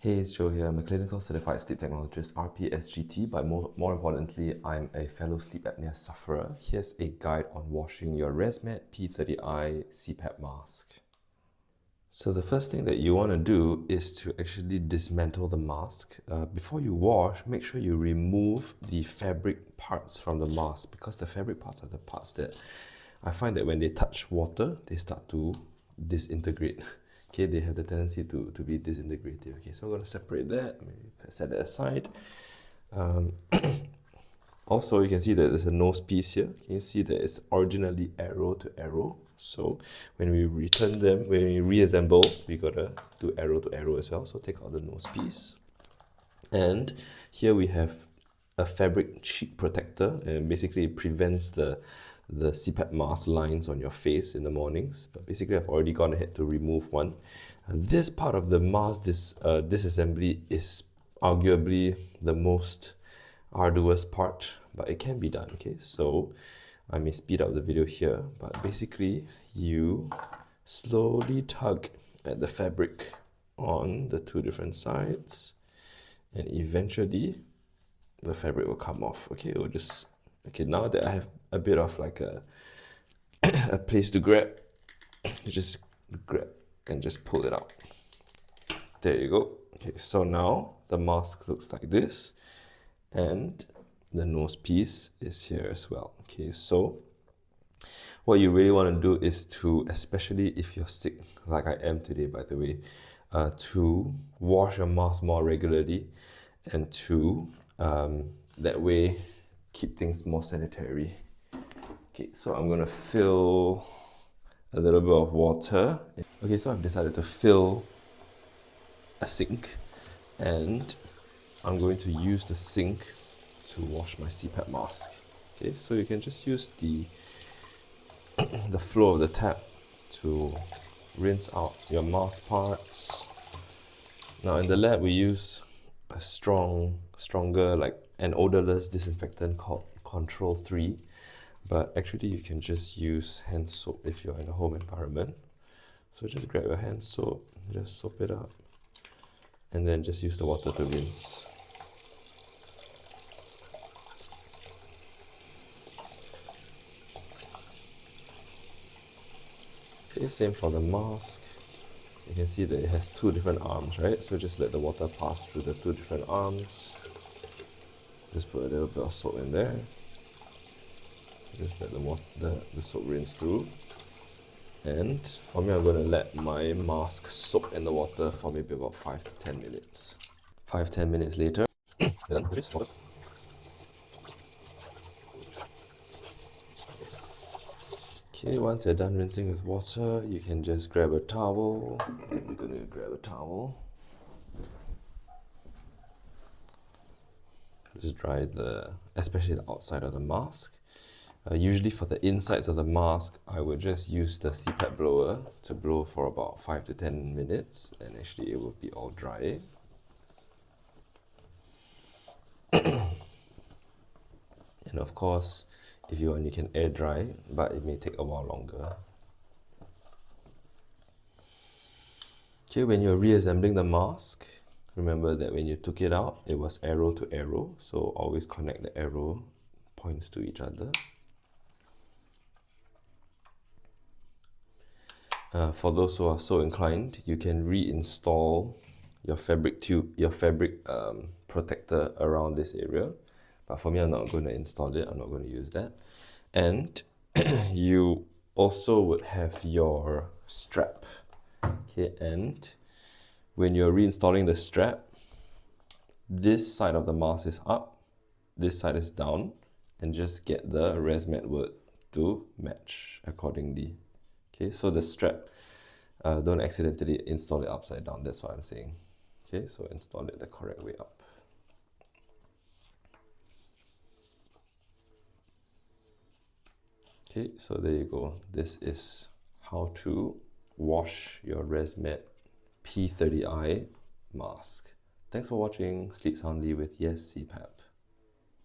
Hey, it's Joe here. I'm a clinical certified sleep technologist, RPSGT, but more importantly, I'm a fellow sleep apnea sufferer. Here's a guide on washing your Resmed p30i CPAP mask. So the first thing that you want to do is to actually dismantle the mask. Before you wash, make sure you remove the fabric parts from the mask, because the fabric parts are the parts that I find that when they touch water, they start to disintegrate. Okay, they have the tendency to be disintegrative. Okay, so I'm going to separate that, maybe set that aside. Also, you can see that there's a nose piece here. Can you see that it's originally arrow to arrow? So when we return them, when we reassemble, we gotta do arrow to arrow as well. So take out the nose piece. And here we have a fabric cheek protector, and basically it prevents the CPAP mask lines on your face in the mornings. But basically I've already gone ahead to remove one. And this part of the mask, this disassembly is arguably the most arduous part, but it can be done. Okay, so I may speed up the video here, but basically you slowly tug at the fabric on the two different sides, and eventually the fabric will come off. Okay, it will just, okay, now that I have a bit of like a a place to grab, you just grab and just pull it out. There you go. Okay, so now the mask looks like this, and the nose piece is here as well. Okay, so what you really want to do is to, especially if you're sick, like I am today by the way, to wash your mask more regularly, and to that way keep things more sanitary. Okay, so I'm gonna fill a little bit of water. Okay, so I've decided to fill a sink, and I'm going to use the sink to wash my CPAP mask. Okay, so you can just use the flow of the tap to rinse out your mask parts. Now in the lab we use a stronger, like an odorless disinfectant called Control 3, but actually you can just use hand soap if you're in a home environment. So just grab your hand soap, just soap it up, and then just use the water to rinse. Okay, same for the mask. You can see that it has two different arms, right? So just let the water pass through the two different arms. Just put a little bit of soap in there. Just let the soap rinse through. And for me, I'm going to let my mask soak in the water for maybe about 5 to 10 minutes. 5-10 minutes later, done. Okay, once you're done rinsing with water, you can just grab a towel. I'm going to grab a towel. Just dry especially the outside of the mask. Usually for the insides of the mask, I would just use the CPAP blower to blow for about 5 to 10 minutes, and actually it will be all dry. And of course, if you want, you can air dry, but it may take a while longer. Okay, when you're reassembling the mask, remember that when you took it out, it was arrow to arrow, so always connect the arrow points to each other. For those who are so inclined, you can reinstall your fabric tube, your fabric protector around this area. But for me, I'm not going to install it. I'm not going to use that. And you also would have your strap. Okay, and when you're reinstalling the strap, this side of the mask is up, this side is down, and just get the Resmed word to match accordingly. Okay, so the strap, don't accidentally install it upside down, that's what I'm saying. Okay, so install it the correct way up. Okay, so there you go. This is how to wash your Resmed p30i mask. Thanks for watching. Sleep soundly with Yes CPAP.